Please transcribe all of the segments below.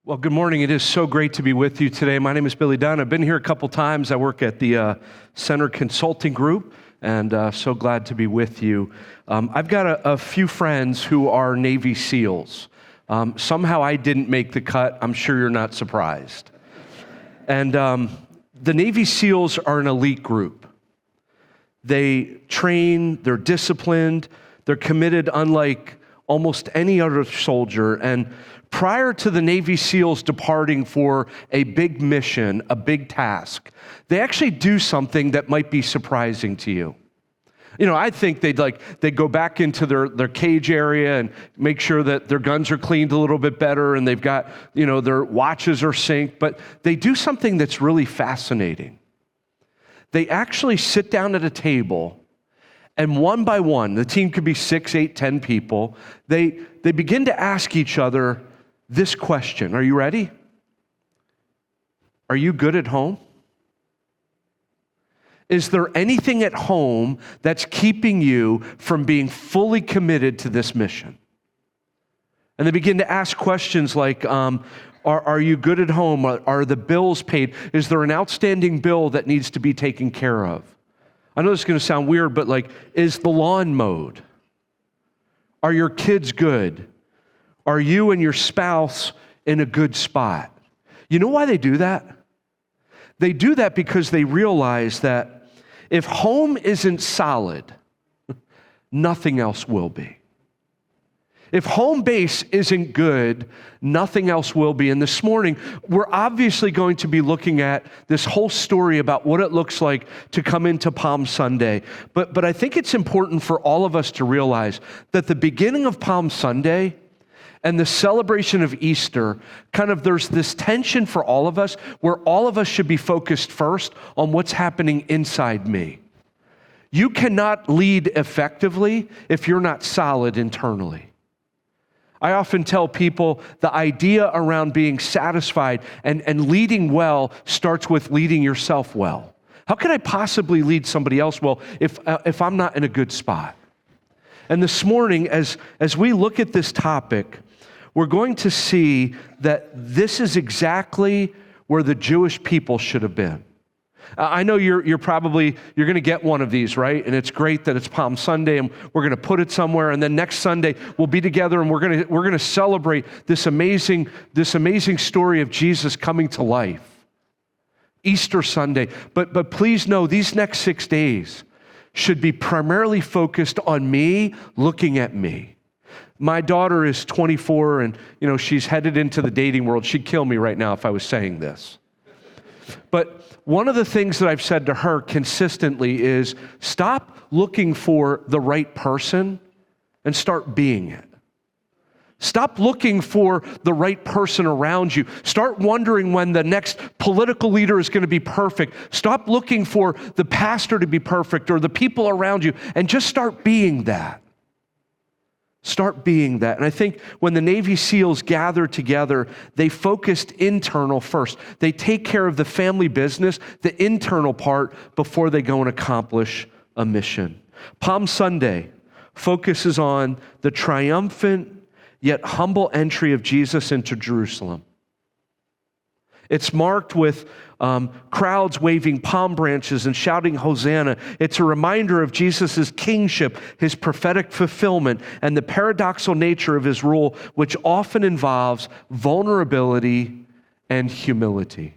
Well, good morning. It is so great to be with you today. My name is Billy Dunn. I've been here a couple times. I work at the Center Consulting Group, and so glad to be with you. I've got a few friends who are Navy SEALs. Somehow I didn't make the cut. I'm sure you're not surprised. And the Navy SEALs are an elite group. They train, they're disciplined, they're committed unlike almost any other soldier. And prior to the Navy SEALs departing for a big mission, a big task, they actually do something that might be surprising to you. You know, I think they'd go back into their cage area and make sure that their guns are cleaned a little bit better and they've got, their watches are synced, but they do something that's really fascinating. They actually sit down at a table and one by one, the team could be 6, 8, 10 people, they begin to ask each other this question. Are you ready? Are you good at home? Is there anything at home that's keeping you from being fully committed to this mission? And they begin to ask questions like, are you good at home? Are the bills paid? Is there an outstanding bill that needs to be taken care of? I know this is going to sound weird, but is the lawn mowed? Are your kids good? Are you and your spouse in a good spot? You know why they do that? They do that because they realize that if home isn't solid, nothing else will be. If home base isn't good, nothing else will be. And this morning, we're obviously going to be looking at this whole story about what it looks like to come into Palm Sunday. But I think it's important for all of us to realize that the beginning of Palm Sunday and the celebration of Easter, there's this tension for all of us where all of us should be focused first on what's happening inside me. You cannot lead effectively if you're not solid internally. I often tell people the idea around being satisfied and leading well starts with leading yourself well. How can I possibly lead somebody else well if I'm not in a good spot? And this morning, as we look at this topic, we're going to see that this is exactly where the Jewish people should have been. I know you're going to get one of these, right? And it's great that it's Palm Sunday and we're going to put it somewhere. And then next Sunday we'll be together and we're going to celebrate this amazing story of Jesus coming to life. Easter Sunday. But please know these next 6 days should be primarily focused on me looking at me. My daughter is 24 and she's headed into the dating world. She'd kill me right now if I was saying this. But one of the things that I've said to her consistently is stop looking for the right person and start being it. Stop looking for the right person around you. Start wondering when the next political leader is going to be perfect. Stop looking for the pastor to be perfect or the people around you and just start being that. Start being that. And I think when the Navy SEALs gathered together, they focused internal first. They take care of the family business, the internal part, before they go and accomplish a mission. Palm Sunday focuses on the triumphant yet humble entry of Jesus into Jerusalem. It's marked with crowds waving palm branches and shouting Hosanna. It's a reminder of Jesus' kingship, his prophetic fulfillment, and the paradoxical nature of his rule, which often involves vulnerability and humility.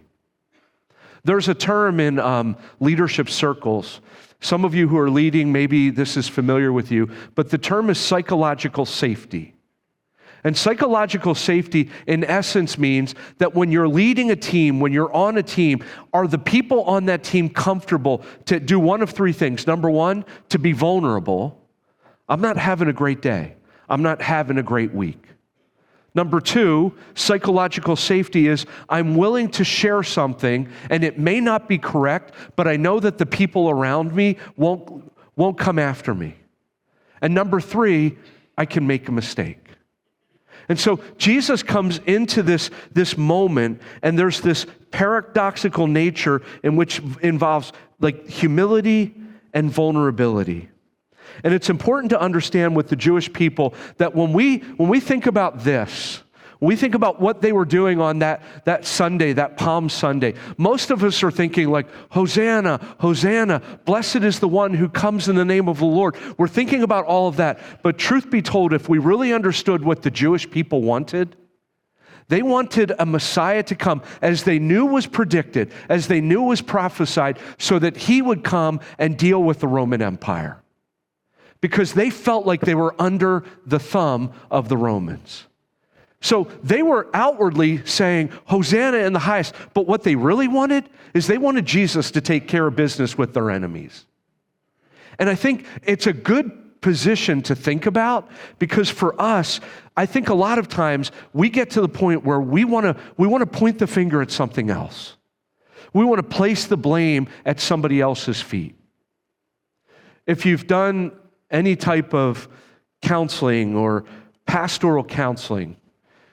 There's a term in leadership circles. Some of you who are leading, maybe this is familiar with you, but the term is psychological safety. And psychological safety, in essence, means that when you're leading a team, when you're on a team, are the people on that team comfortable to do one of three things? Number one, to be vulnerable. I'm not having a great day. I'm not having a great week. Number two, psychological safety is I'm willing to share something, and it may not be correct, but I know that the people around me won't come after me. And number three, I can make a mistake. And so Jesus comes into this moment, and there's this paradoxical nature in which involves humility and vulnerability. And it's important to understand with the Jewish people that when we think about this, We think about what they were doing on that Sunday, that Palm Sunday. Most of us are thinking like, Hosanna, Hosanna, blessed is the one who comes in the name of the Lord. We're thinking about all of that. But truth be told, if we really understood what the Jewish people wanted, they wanted a Messiah to come as they knew was predicted, as they knew was prophesied, so that he would come and deal with the Roman Empire. Because they felt like they were under the thumb of the Romans. So they were outwardly saying, Hosanna in the highest. But what they really wanted is they wanted Jesus to take care of business with their enemies. And I think it's a good position to think about, because for us, I think a lot of times we get to the point where we want to point the finger at something else. We want to place the blame at somebody else's feet. If you've done any type of counseling or pastoral counseling,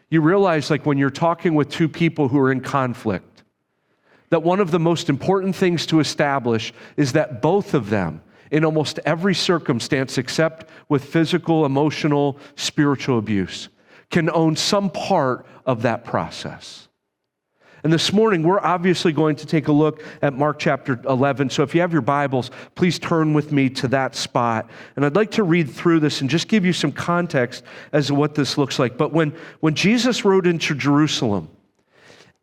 you realize, like when you're talking with two people who are in conflict, that one of the most important things to establish is that both of them, in almost every circumstance except with physical, emotional, spiritual abuse, can own some part of that process. And this morning, we're obviously going to take a look at Mark chapter 11. So if you have your Bibles, please turn with me to that spot. And I'd like to read through this and just give you some context as to what this looks like. But when Jesus rode into Jerusalem,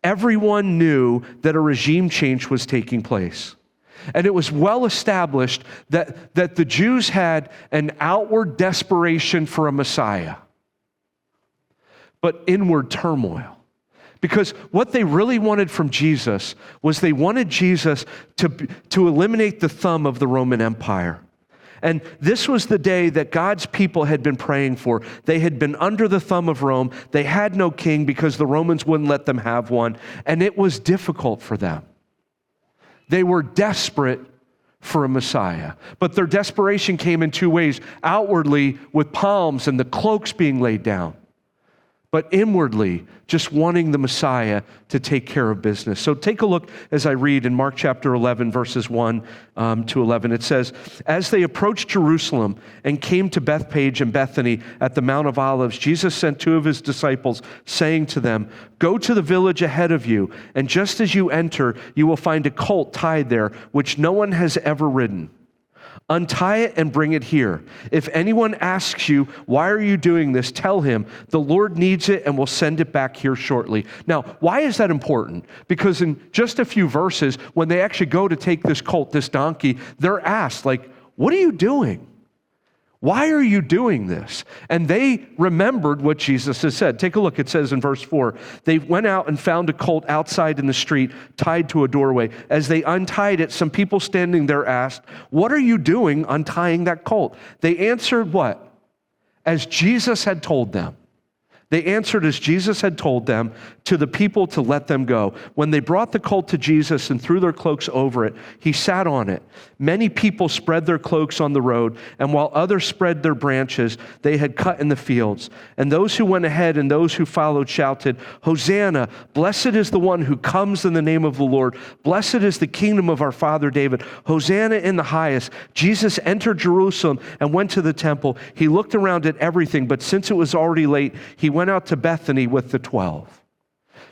everyone knew that a regime change was taking place. And it was well established that the Jews had an outward desperation for a Messiah, but inward turmoil. Because what they really wanted from Jesus was they wanted Jesus to eliminate the thumb of the Roman Empire. And this was the day that God's people had been praying for. They had been under the thumb of Rome. They had no king because the Romans wouldn't let them have one. And it was difficult for them. They were desperate for a Messiah. But their desperation came in two ways. Outwardly, with palms and the cloaks being laid down. But inwardly, just wanting the Messiah to take care of business. So take a look as I read in Mark chapter 11, verses 1 to 11. It says, as they approached Jerusalem and came to Bethphage and Bethany at the Mount of Olives, Jesus sent two of his disciples, saying to them, go to the village ahead of you, and just as you enter, you will find a colt tied there, which no one has ever ridden. Untie it and bring it here. If anyone asks you, why are you doing this? Tell him, the Lord needs it and will send it back here shortly. Now, why is that important? Because in just a few verses, when they actually go to take this colt, this donkey, they're asked, like, what are you doing? Why are you doing this? And they remembered what Jesus has said. Take a look. It says in verse 4, they went out and found a colt outside in the street, tied to a doorway. As they untied it, some people standing there asked, what are you doing untying that colt? They answered what? As Jesus had told them. They answered as Jesus had told them to the people to let them go. When they brought the colt to Jesus and threw their cloaks over it, he sat on it. Many people spread their cloaks on the road, and while others spread their branches they had cut in the fields. And those who went ahead and those who followed shouted, Hosanna, blessed is the one who comes in the name of the Lord. Blessed is the kingdom of our father David. Hosanna in the highest. Jesus entered Jerusalem and went to the temple. He looked around at everything, but since it was already late, he went out to Bethany with the 12.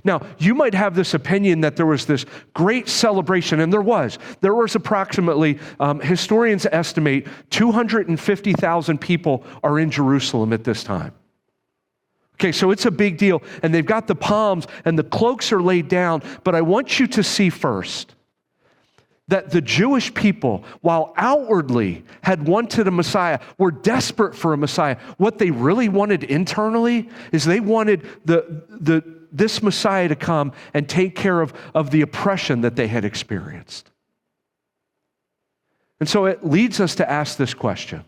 Now, you might have this opinion that there was this great celebration, and there was. There was approximately, historians estimate, 250,000 people are in Jerusalem at this time. Okay, so it's a big deal, and they've got the palms, and the cloaks are laid down, but I want you to see first that the Jewish people, while outwardly had wanted a Messiah, were desperate for a Messiah. What they really wanted internally is they wanted this Messiah to come and take care of the oppression that they had experienced. And so it leads us to ask this question.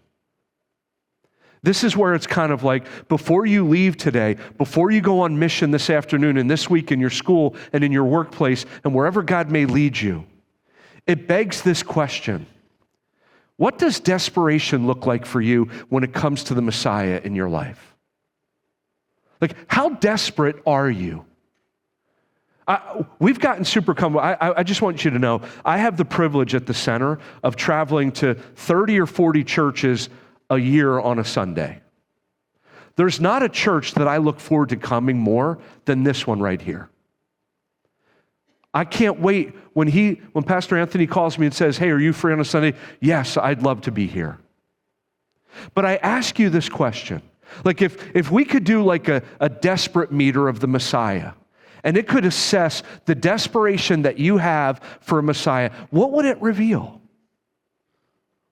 This is where it's kind of like, before you leave today, before you go on mission this afternoon and this week in your school and in your workplace and wherever God may lead you, it begs this question. What does desperation look like for you when it comes to the Messiah in your life? Like, how desperate are you? We've gotten super comfortable. I just want you to know, I have the privilege at the center of traveling to 30 or 40 churches a year on a Sunday. There's not a church that I look forward to coming more than this one right here. I can't wait when Pastor Anthony calls me and says, hey, are you free on a Sunday? Yes, I'd love to be here. But I ask you this question. Like if we could do like a desperate meter of the Messiah, and it could assess the desperation that you have for a Messiah, what would it reveal?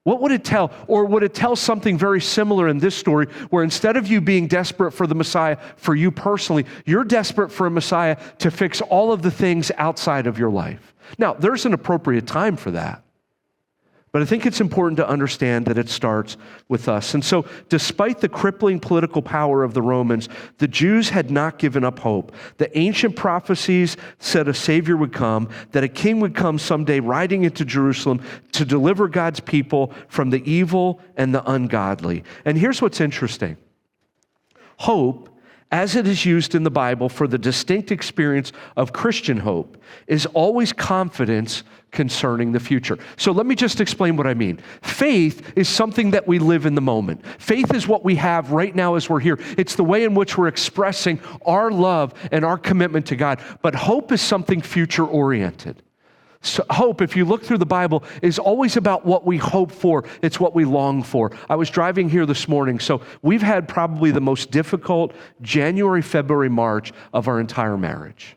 What would it tell? Or would it tell something very similar in this story, where instead of you being desperate for the Messiah for you personally, you're desperate for a Messiah to fix all of the things outside of your life? Now, there's an appropriate time for that. But I think it's important to understand that it starts with us. And so, despite the crippling political power of the Romans, the Jews had not given up hope. The ancient prophecies said a Savior would come, that a king would come someday riding into Jerusalem to deliver God's people from the evil and the ungodly. And here's what's interesting. Hope, as it is used in the Bible for the distinct experience of Christian hope, is always confidence concerning the future. So let me just explain what I mean. Faith is something that we live in the moment. Faith is what we have right now as we're here. It's the way in which we're expressing our love and our commitment to God. But hope is something future-oriented. So hope, if you look through the Bible, is always about what we hope for. It's what we long for. I was driving here this morning, so we've had probably the most difficult January, February, March of our entire marriage.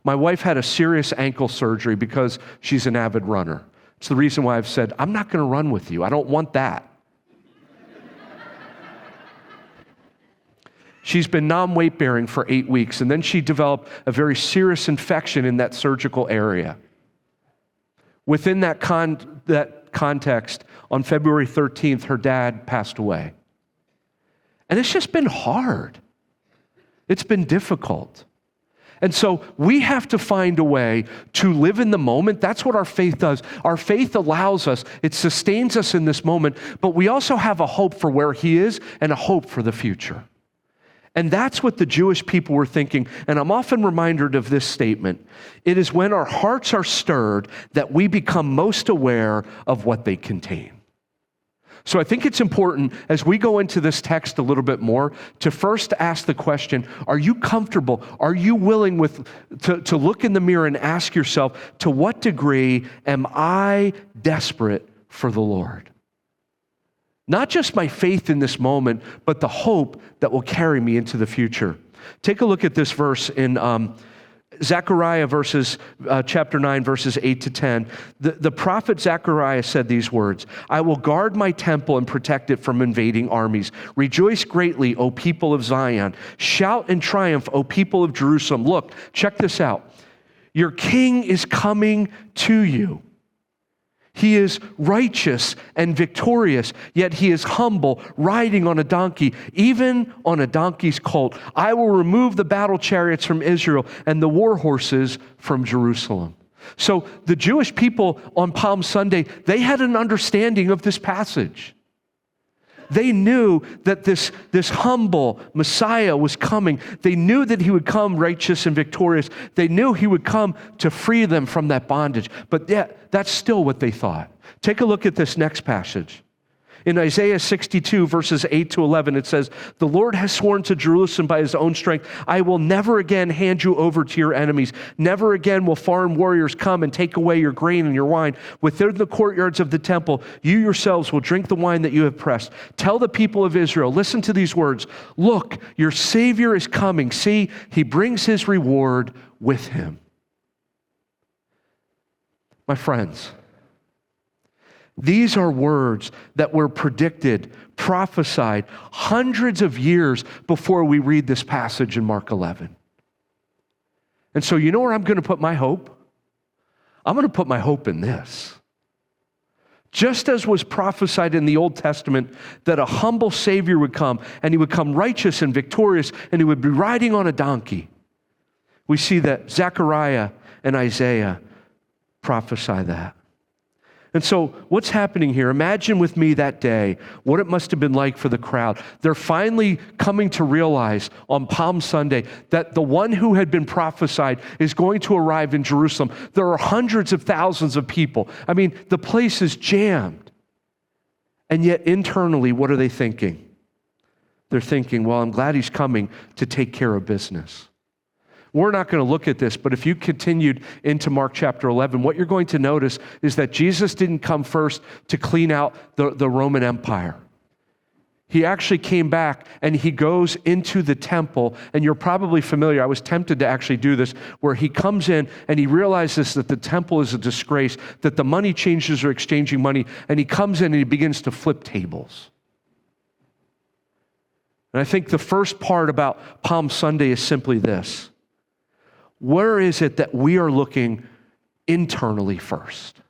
My wife had a serious ankle surgery because she's an avid runner. It's the reason why I've said, I'm not going to run with you. I don't want that. She's been non-weight bearing for 8 weeks, and then she developed a very serious infection in that surgical area. Within that context, on February 13th, her dad passed away. And it's just been hard. It's been difficult. And so we have to find a way to live in the moment. That's what our faith does. Our faith allows us, it sustains us in this moment, but we also have a hope for where He is and a hope for the future. And that's what the Jewish people were thinking. And I'm often reminded of this statement. It is when our hearts are stirred that we become most aware of what they contain. So I think it's important, as we go into this text a little bit more, to first ask the question, are you comfortable? Are you willing to look in the mirror and ask yourself, to what degree am I desperate for the Lord? Not just my faith in this moment, but the hope that will carry me into the future. Take a look at this verse in Zechariah chapter 9, verses 8 to 10. The prophet Zechariah said these words, I will guard my temple and protect it from invading armies. Rejoice greatly, O people of Zion. Shout in triumph, O people of Jerusalem. Look, check this out. Your king is coming to you. He is righteous and victorious, yet he is humble, riding on a donkey, even on a donkey's colt. I will remove the battle chariots from Israel and the war horses from Jerusalem. So the Jewish people on Palm Sunday, they had an understanding of this passage. They knew that this humble Messiah was coming. They knew that He would come righteous and victorious. They knew He would come to free them from that bondage. But yet, that's still what they thought. Take a look at this next passage. In Isaiah 62, verses 8 to 11, it says, the Lord has sworn to Jerusalem by His own strength, I will never again hand you over to your enemies. Never again will foreign warriors come and take away your grain and your wine. Within the courtyards of the temple, you yourselves will drink the wine that you have pressed. Tell the people of Israel, listen to these words. Look, your Savior is coming. See, He brings His reward with Him. My friends, these are words that were predicted, prophesied hundreds of years before we read this passage in Mark 11. And so you know where I'm going to put my hope? I'm going to put my hope in this. Just as was prophesied in the Old Testament that a humble Savior would come, and He would come righteous and victorious, and He would be riding on a donkey, we see that Zechariah and Isaiah prophesy that. And so what's happening here? Imagine with me that day what it must have been like for the crowd. They're finally coming to realize on Palm Sunday that the one who had been prophesied is going to arrive in Jerusalem. There are hundreds of thousands of people. I mean, the place is jammed. And yet internally, what are they thinking? They're thinking, well, I'm glad he's coming to take care of business. We're not going to look at this, but if you continued into Mark chapter 11, what you're going to notice is that Jesus didn't come first to clean out the Roman Empire. He actually came back and he goes into the temple, and you're probably familiar. I was tempted to actually do this, where he comes in and he realizes that the temple is a disgrace, that the money changers are exchanging money, and he comes in and he begins to flip tables. And I think the first part about Palm Sunday is simply this. Where is it that we are looking internally first?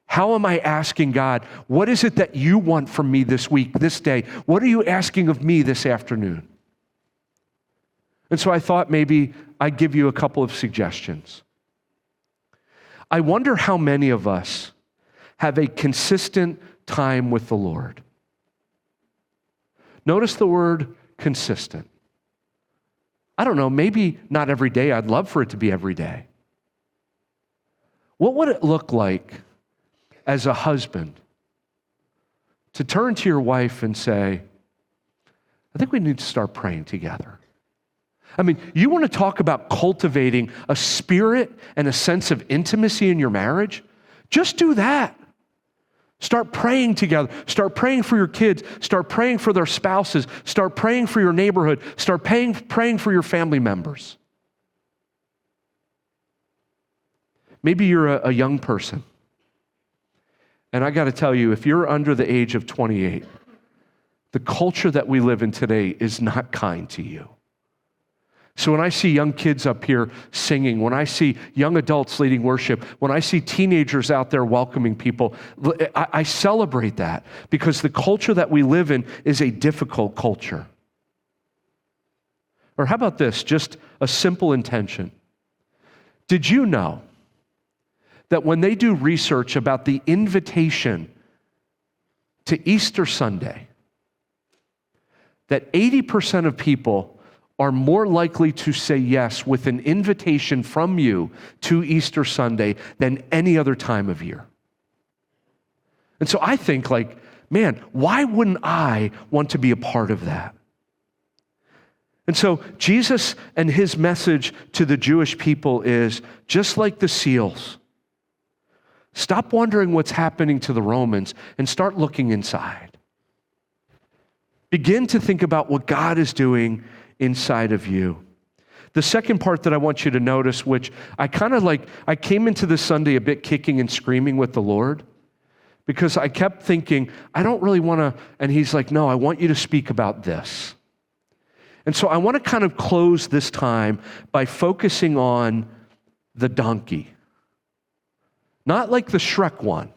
How am I asking God, what is it that you want from me this week, this day? What are you asking of me this afternoon? And so I thought maybe I'd give you a couple of suggestions. I wonder how many of us have a consistent time with the Lord. Notice the word consistent. I don't know, maybe not every day. I'd love for it to be every day. What would it look like as a husband to turn to your wife and say, I think we need to start praying together? I mean, you want to talk about cultivating a spirit and a sense of intimacy in your marriage? Just do that. Start praying together. Start praying for your kids. Start praying for their spouses. Start praying for your neighborhood. Start praying for your family members. Maybe you're a young person. And I got to tell you, if you're under the age of 28, the culture that we live in today is not kind to you. So when I see young kids up here singing, when I see young adults leading worship, when I see teenagers out there welcoming people, I celebrate that, because the culture that we live in is a difficult culture. Or how about this, just a simple intention. Did you know that when they do research about the invitation to Easter Sunday, that 80% of people are more likely to say yes with an invitation from you to Easter Sunday than any other time of year? And so I think, like, man, why wouldn't I want to be a part of that? And so Jesus and his message to the Jewish people is, just like the seals, stop wondering what's happening to the Romans and start looking inside. Begin to think about what God is doing inside of you. The second part that I want you to notice, which I came into this Sunday a bit kicking and screaming with the Lord, because I kept thinking, I don't really want to, and he's like, no, I want you to speak about this. And so I want to kind of close this time by focusing on the donkey. Not like the Shrek one.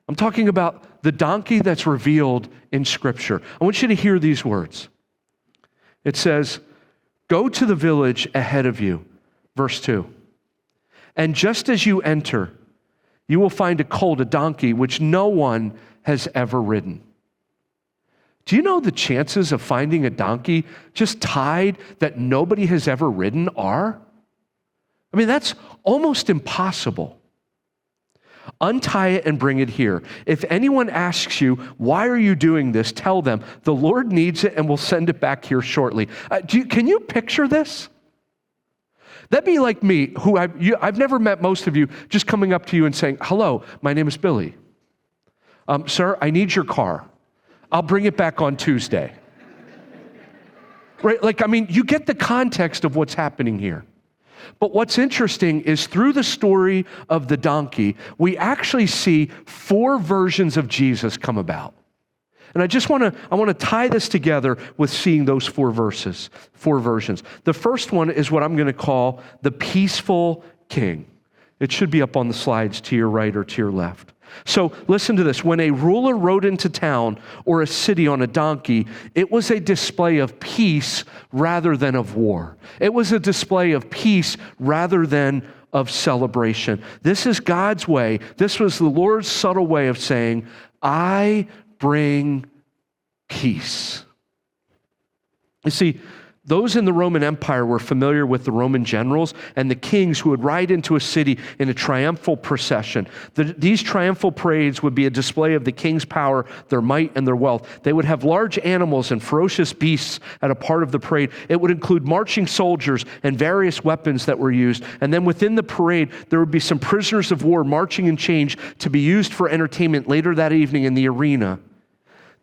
I'm talking about the donkey that's revealed in Scripture. I want you to hear these words. It says, go to the village ahead of you, verse 2. And just as you enter, you will find a colt, a donkey, which no one has ever ridden. Do you know the chances of finding a donkey just tied that nobody has ever ridden are? I mean, that's almost impossible. Untie it and bring it here. If anyone asks you, why are you doing this? Tell them, the Lord needs it and we'll send it back here shortly. Can you picture this? That'd be like me, who I've never met most of you, just coming up to you and saying, hello, my name is Billy. Sir, I need your car. I'll bring it back on Tuesday. Right? Like, I mean, you get the context of what's happening here. But what's interesting is through the story of the donkey, we actually see 4 versions of Jesus come about. And I want to tie this together with seeing those 4 versions. The first one is what I'm going to call the peaceful king. It should be up on the slides to your right or to your left. So listen to this. When a ruler rode into town or a city on a donkey, it was a display of peace rather than of war. It was a display of peace rather than of celebration. This is God's way. This was the Lord's subtle way of saying, I bring peace. You see, Those in the Roman Empire were familiar with the Roman generals and the kings who would ride into a city in a triumphal procession. These triumphal parades would be a display of the king's power, their might, and their wealth. They would have large animals and ferocious beasts at a part of the parade. It would include marching soldiers and various weapons that were used. And then within the parade, there would be some prisoners of war marching in chains to be used for entertainment later that evening in the arena.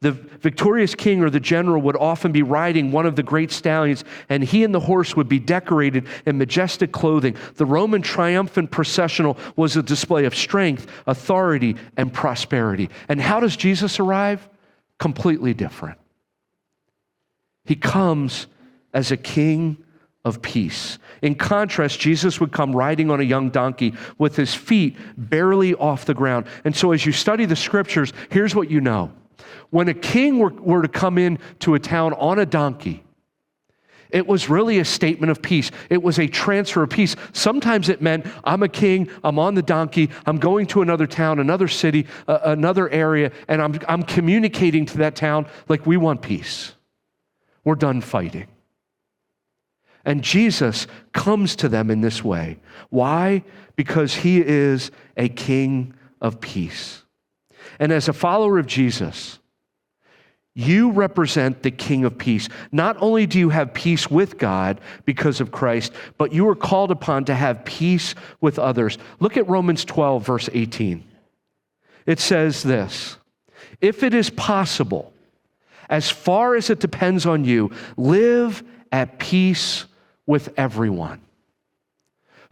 The victorious king or the general would often be riding one of the great stallions, and he and the horse would be decorated in majestic clothing. The Roman triumphant processional was a display of strength, authority, and prosperity. And how does Jesus arrive? Completely different. He comes as a king of peace. In contrast, Jesus would come riding on a young donkey with his feet barely off the ground. And so as you study the scriptures, here's what you know. When a king were to come into a town on a donkey, it was really a statement of peace. It was a transfer of peace. Sometimes it meant, I'm a king, I'm on the donkey, I'm going to another town, another city, another area, and I'm communicating to that town like, we want peace. We're done fighting. And Jesus comes to them in this way. Why? Because he is a king of peace. And as a follower of Jesus, you represent the King of Peace. Not only do you have peace with God because of Christ, but you are called upon to have peace with others. Look at Romans 12, verse 18. It says this, if it is possible, as far as it depends on you, live at peace with everyone.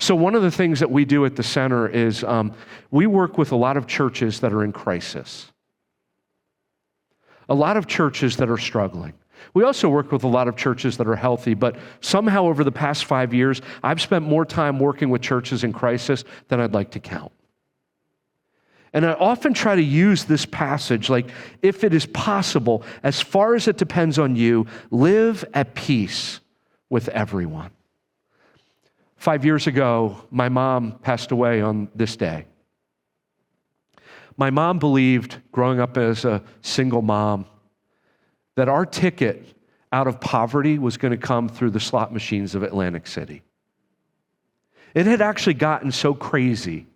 So one of the things that we do at the center is we work with a lot of churches that are in crisis. A lot of churches that are struggling. We also work with a lot of churches that are healthy, but somehow over the past 5 years, I've spent more time working with churches in crisis than I'd like to count. And I often try to use this passage, like, if it is possible, as far as it depends on you, live at peace with everyone. 5 years ago, my mom passed away on this day. My mom believed, growing up as a single mom, that our ticket out of poverty was going to come through the slot machines of Atlantic City. It had actually gotten so crazy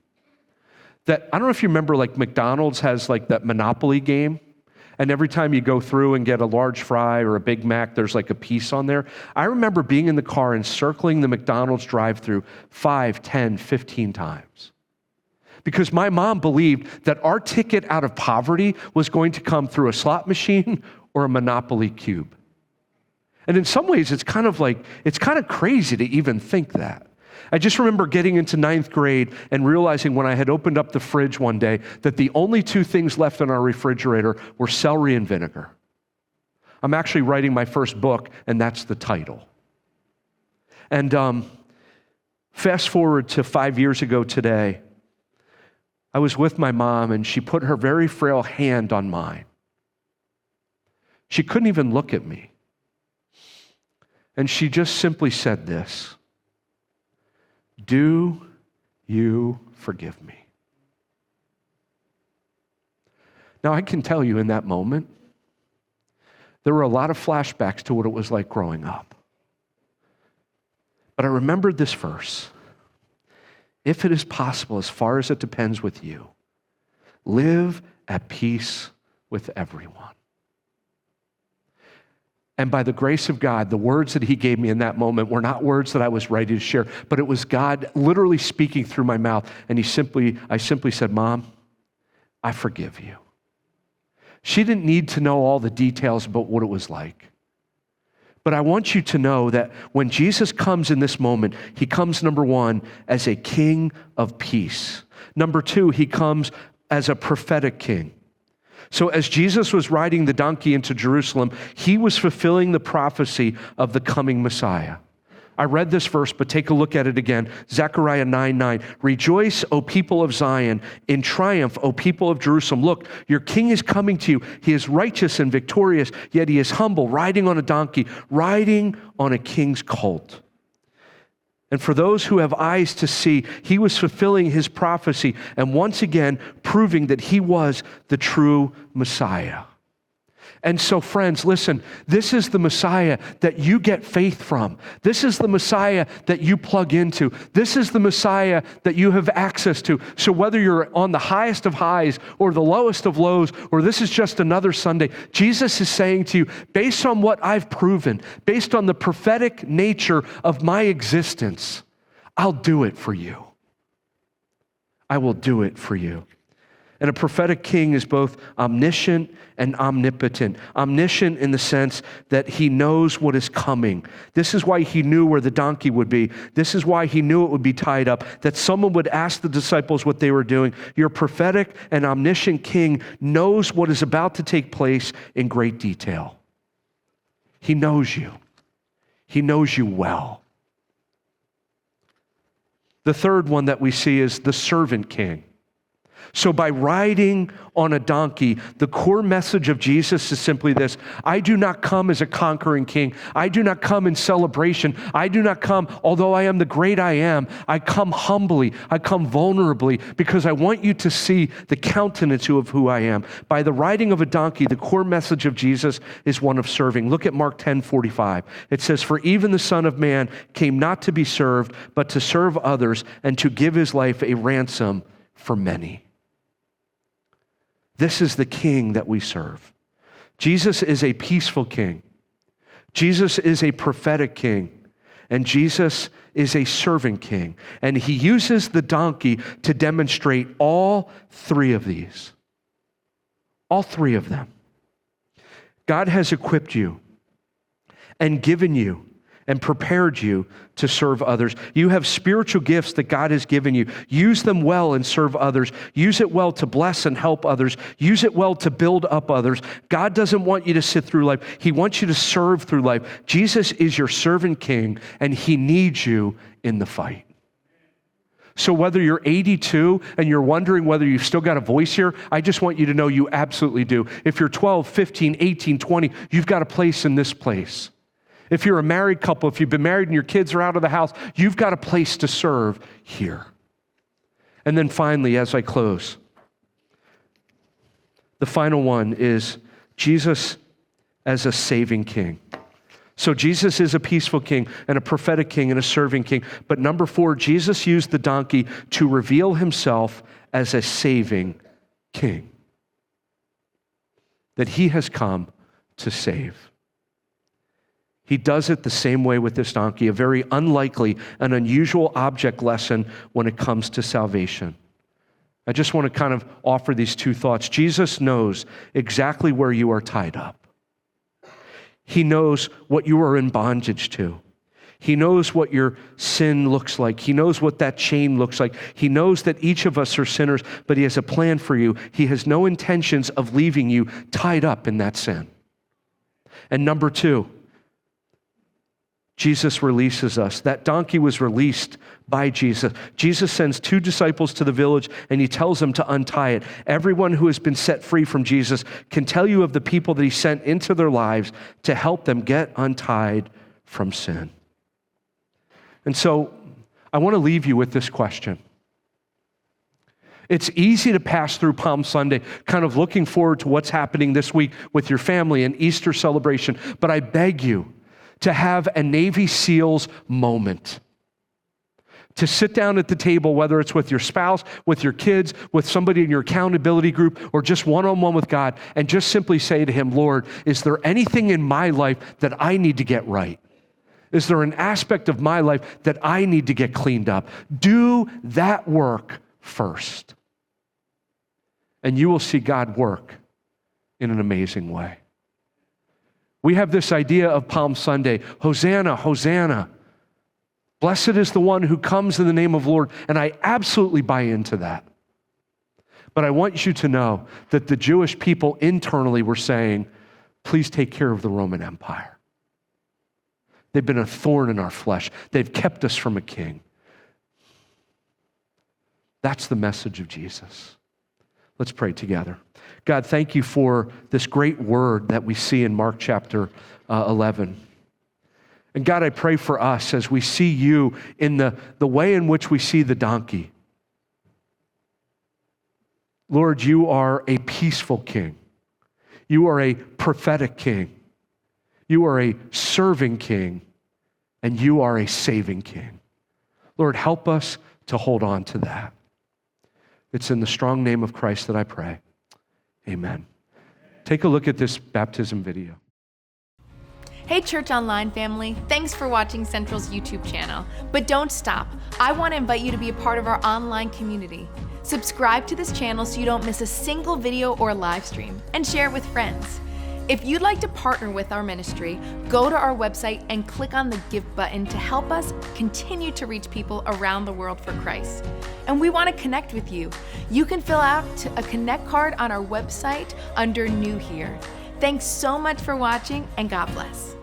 that, I don't know if you remember, like McDonald's has like that Monopoly game, and every time you go through and get a large fry or a Big Mac, there's like a piece on there. I remember being in the car and circling the McDonald's drive-thru 5, 10, 15 times. Because my mom believed that our ticket out of poverty was going to come through a slot machine or a Monopoly cube. And in some ways, it's kind of crazy to even think that. I just remember getting into 9th grade and realizing when I had opened up the fridge one day that the only two things left in our refrigerator were celery and vinegar. I'm actually writing my first book, and that's the title. And fast forward to 5 years ago today, I was with my mom, and she put her very frail hand on mine. She couldn't even look at me. And she just simply said this, "Do you forgive me?" Now, I can tell you in that moment, there were a lot of flashbacks to what it was like growing up. But I remembered this verse. If it is possible, as far as it depends with you, live at peace with everyone. And by the grace of God, the words that he gave me in that moment were not words that I was ready to share, but it was God literally speaking through my mouth. And I simply said, "Mom, I forgive you." She didn't need to know all the details about what it was like. But I want you to know that when Jesus comes in this moment, he comes, number one, as a king of peace. Number two, he comes as a prophetic king. So as Jesus was riding the donkey into Jerusalem, he was fulfilling the prophecy of the coming Messiah. I read this verse, but take a look at it again. Zechariah 9:9. Rejoice, O people of Zion, in triumph, O people of Jerusalem. Look, your king is coming to you. He is righteous and victorious, yet he is humble, riding on a donkey, riding on a king's colt. And for those who have eyes to see, he was fulfilling his prophecy and once again proving that he was the true Messiah. And so, friends, listen, this is the Messiah that you get faith from. This is the Messiah that you plug into. This is the Messiah that you have access to. So whether you're on the highest of highs or the lowest of lows, or this is just another Sunday, Jesus is saying to you, based on what I've proven, based on the prophetic nature of my existence, I'll do it for you. I will do it for you. And a prophetic king is both omniscient and omnipotent. Omniscient in the sense that he knows what is coming. This is why he knew where the donkey would be. This is why he knew it would be tied up, that someone would ask the disciples what they were doing. Your prophetic and omniscient king knows what is about to take place in great detail. He knows you. He knows you well. The third one that we see is the servant king. So by riding on a donkey, the core message of Jesus is simply this: I do not come as a conquering king. I do not come in celebration. I do not come, although I am the great I am, I come humbly. I come vulnerably because I want you to see the countenance of who I am. By the riding of a donkey, the core message of Jesus is one of serving. Look at Mark 10:45. It says, "For even the Son of Man came not to be served, but to serve others and to give his life a ransom for many." This is the king that we serve. Jesus is a peaceful king. Jesus is a prophetic king. And Jesus is a servant king. And he uses the donkey to demonstrate all three of these. All three of them. God has equipped you and given you and prepared you to serve others. You have spiritual gifts that God has given you. Use them well and serve others. Use it well to bless and help others. Use it well to build up others. God doesn't want you to sit through life. He wants you to serve through life. Jesus is your servant king, and he needs you in the fight. So whether you're 82 and you're wondering whether you've still got a voice here, I just want you to know you absolutely do. If you're 12, 15, 18, 20, you've got a place in this place. If you're a married couple, if you've been married and your kids are out of the house, you've got a place to serve here. And then finally, as I close, the final one is Jesus as a saving king. So Jesus is a peaceful king and a prophetic king and a serving king. But number 4, Jesus used the donkey to reveal himself as a saving king. That he has come to save. He does it the same way with this donkey, a very unlikely and unusual object lesson when it comes to salvation. I just want to kind of offer these two thoughts. Jesus knows exactly where you are tied up. He knows what you are in bondage to. He knows what your sin looks like. He knows what that chain looks like. He knows that each of us are sinners, but he has a plan for you. He has no intentions of leaving you tied up in that sin. And number 2, Jesus releases us. That donkey was released by Jesus. Jesus sends 2 disciples to the village and he tells them to untie it. Everyone who has been set free from Jesus can tell you of the people that he sent into their lives to help them get untied from sin. And so I want to leave you with this question. It's easy to pass through Palm Sunday, kind of looking forward to what's happening this week with your family and Easter celebration, but I beg you to have a Navy SEALs moment. To sit down at the table, whether it's with your spouse, with your kids, with somebody in your accountability group, or just one-on-one with God, and just simply say to him, Lord, is there anything in my life that I need to get right? Is there an aspect of my life that I need to get cleaned up? Do that work first. And you will see God work in an amazing way. We have this idea of Palm Sunday, Hosanna, Hosanna. Blessed is the one who comes in the name of the Lord, and I absolutely buy into that. But I want you to know that the Jewish people internally were saying, please take care of the Roman Empire. They've been a thorn in our flesh. They've kept us from a king. That's the message of Jesus. Let's pray together. God, thank you for this great word that we see in Mark chapter 11. And God, I pray for us as we see you in the way in which we see the donkey. Lord, you are a peaceful king. You are a prophetic king. You are a serving king. And you are a saving king. Lord, help us to hold on to that. It's in the strong name of Christ that I pray. Amen. Take a look at this baptism video. Hey Church Online family, thanks for watching Central's YouTube channel. But don't stop. I want to invite you to be a part of our online community. Subscribe to this channel so you don't miss a single video or live stream, and share it with friends. If you'd like to partner with our ministry, go to our website and click on the Give button to help us continue to reach people around the world for Christ. And we want to connect with you. You can fill out a Connect card on our website under New Here. Thanks so much for watching, and God bless.